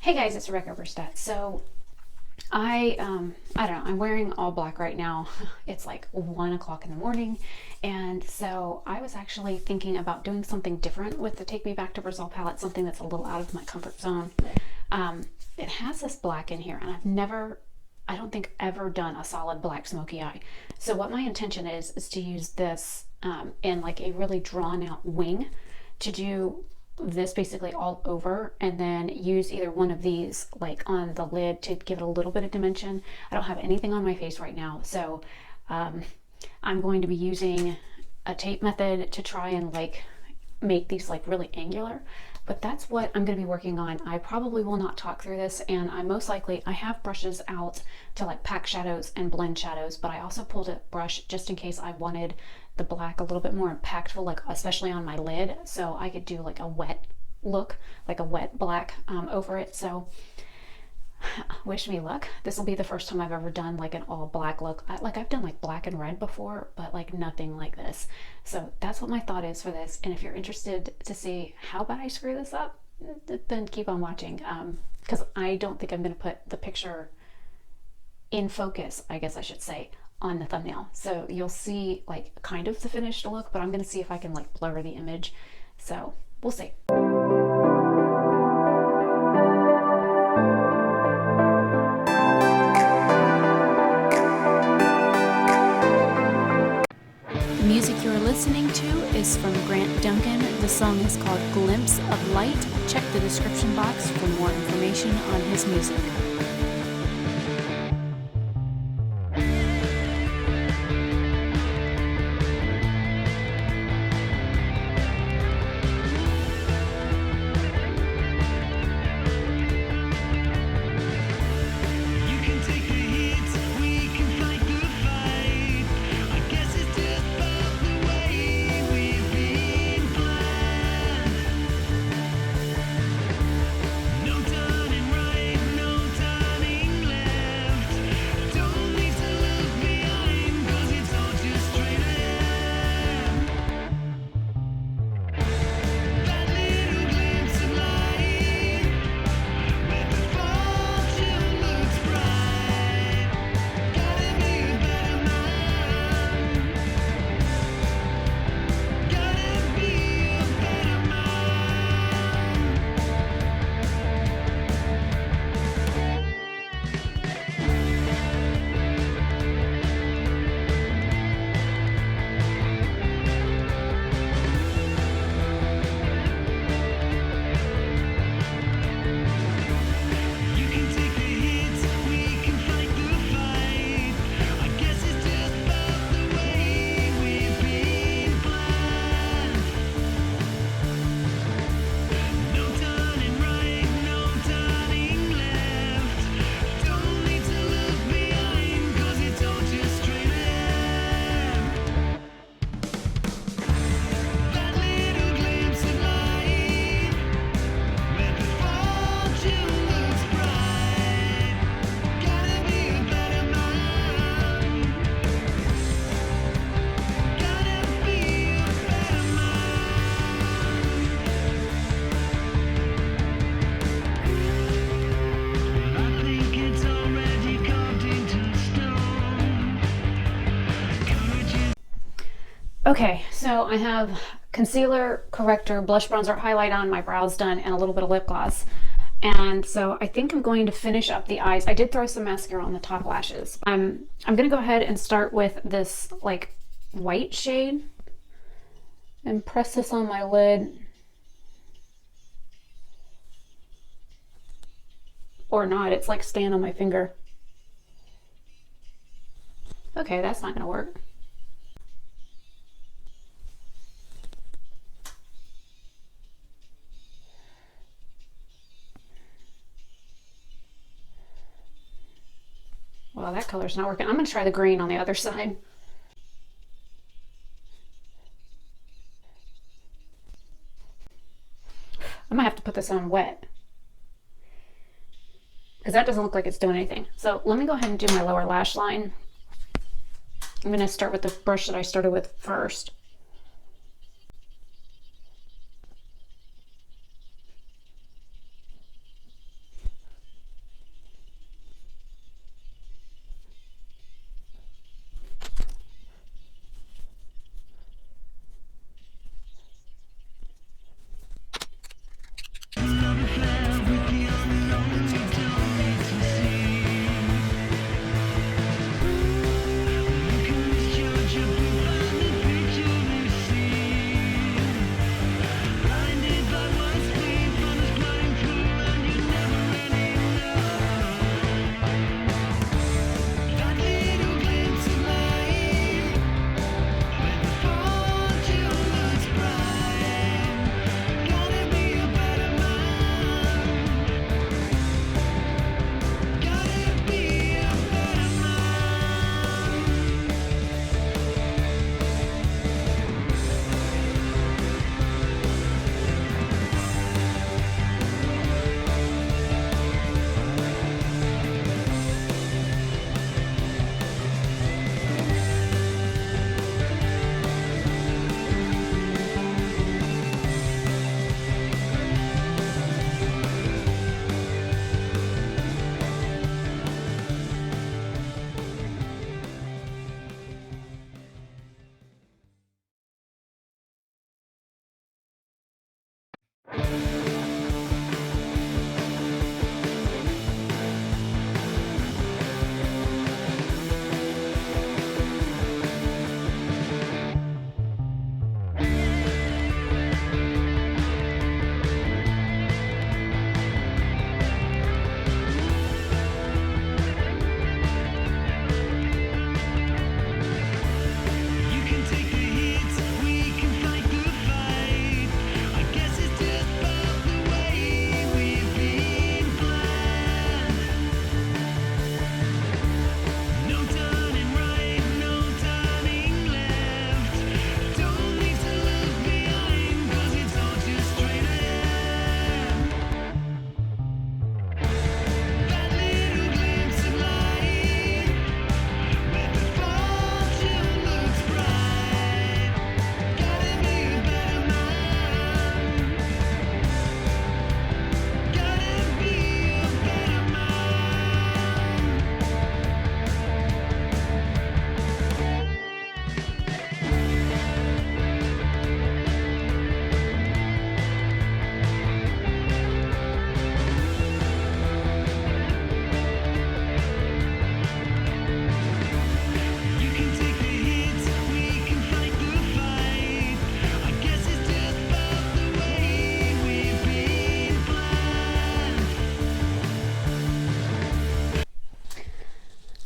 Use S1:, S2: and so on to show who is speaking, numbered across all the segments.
S1: Hey guys, it's Rebecca Oberstadt. So I don't know, I'm wearing all black right now. It's like 1 o'clock in the morning. And so I was actually thinking about doing something different with the Take Me Back to Brazil palette, something that's a little out of my comfort zone. It has this black in here, and I don't think ever done a solid black smoky eye. So what my intention is to use this in like a really drawn out wing to do this basically all over, and then use either one of these like on the lid to give it a little bit of dimension. I don't have anything on my face right now, so I'm going to be using a tape method to try and like make these like really angular, but that's what I'm going to be working on. I probably will not talk through this, and I have brushes out to like pack shadows and blend shadows, but I also pulled a brush just in case I wanted the black a little bit more impactful, like especially on my lid, so I could do like a wet look, like a wet black over it. So wish me luck. This will be the first time I've ever done like an all black look. I've done like black and red before, but like nothing like this. So that's what my thought is for this. And if you're interested to see how bad I screw this up, then keep on watching, because I don't think I'm going to put the picture in focus, I guess I should say, on the thumbnail. So you'll see like kind of the finished look, but I'm going to see if I can like blur the image. So we'll see. The music you're listening to is from Duncan. The song is called Glimpse of Light. Check the description box for more information on his music. Okay, so I have concealer, corrector, blush, bronzer, highlight on, my brows done, and a little bit of lip gloss. And so I think I'm going to finish up the eyes. I did throw some mascara on the top lashes. I'm going to go ahead and start with this like white shade and press this on my lid. Or not, it's like staying on my finger. Okay, that's not going to work. Well, that color's not working. I'm going to try the green on the other side. I might have to put this on wet, because that doesn't look like it's doing anything. So let me go ahead and do my lower lash line. I'm going to start with the brush that I started with first.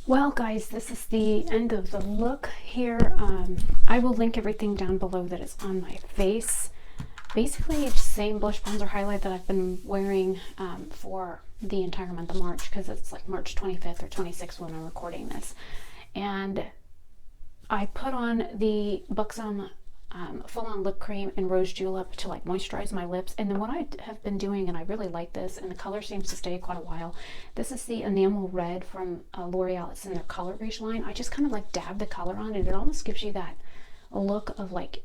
S1: Well, guys, this is the end of the look here. I will link everything down below that is on my face. Basically, it's the same blush bronzer highlight that I've been wearing for the entire month of March, because it's like March 25th or 26th when I'm recording this. And I put on the Buxom full-on lip cream and rose julep to like moisturize my lips. And then what I have been doing, and I really like this, and the color seems to stay quite a while, this is the enamel red from L'Oreal. It's in their Color Rage line. I just kind of like dab the color on, and it almost gives you that look of like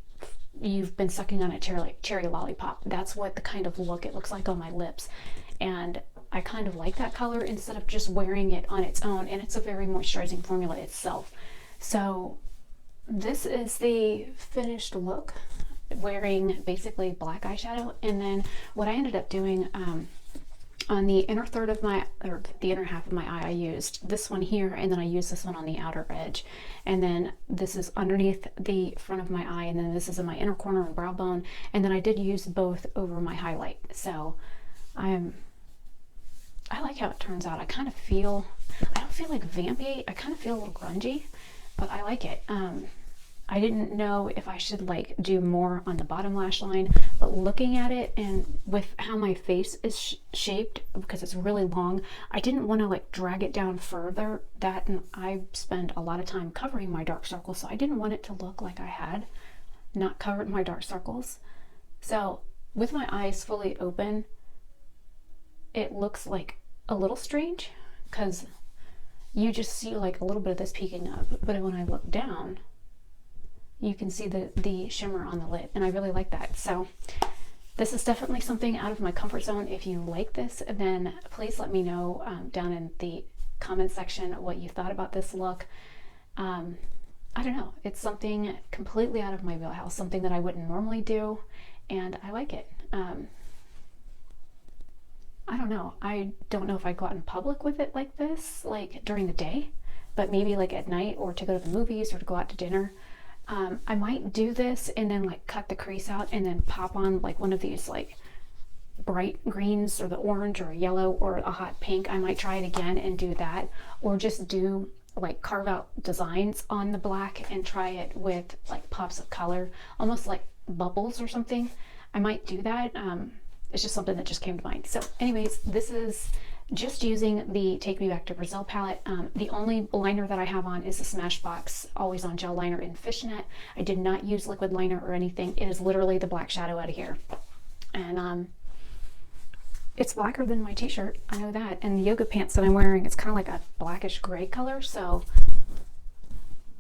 S1: you've been sucking on a cherry lollipop. That's what the kind of look it looks like on my lips, and I kind of like that color instead of just wearing it on its own. And it's a very moisturizing formula itself. So this is the finished look, wearing basically black eyeshadow. And then what I ended up doing on the inner third of my, or the inner half of my eye, I used this one here, and then I used this one on the outer edge, and then this is underneath the front of my eye, and then this is in my inner corner and brow bone, and then I did use both over my highlight. So I like how it turns out. I kind of feel, I don't feel like vampy, I kind of feel a little grungy, but I like it. I didn't know if I should like do more on the bottom lash line, but looking at it and with how my face is shaped, because it's really long, I didn't want to like drag it down further. That, and I spend a lot of time covering my dark circles, so I didn't want it to look like I had not covered my dark circles. So with my eyes fully open, it looks like a little strange because you just see like a little bit of this peeking up, but when I look down, you can see the shimmer on the lid, and I really like that. So this is definitely something out of my comfort zone. If you like this, then please let me know down in the comment section what you thought about this look. I don't know, it's something completely out of my wheelhouse, something that I wouldn't normally do, and I like it. I don't know, I don't know if I'd go out in public with it like this, like during the day, but maybe like at night, or to go to the movies, or to go out to dinner. I might do this and then like cut the crease out and then pop on like one of these like bright greens, or the orange or a yellow or a hot pink. I might try it again and do that, or just do like carve out designs on the black and try it with like pops of color, almost like bubbles or something. I might do that. It's just something that just came to mind. So anyways, this is just using the Take Me Back to Brazil palette. The only liner that I have on is the Smashbox Always On Gel Liner in Fishnet. I did not use liquid liner or anything. It is literally the black shadow out of here. And it's blacker than my t-shirt, I know that. And the yoga pants that I'm wearing, it's kind of like a blackish gray color. So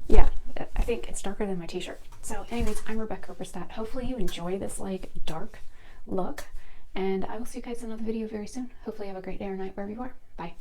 S1: yeah, I think it's darker than my t-shirt. So anyways, I'm Rebecca Oberstadt. Hopefully you enjoy this like dark look, and I will see you guys in another video very soon. Hopefully you have a great day or night wherever you are. Bye.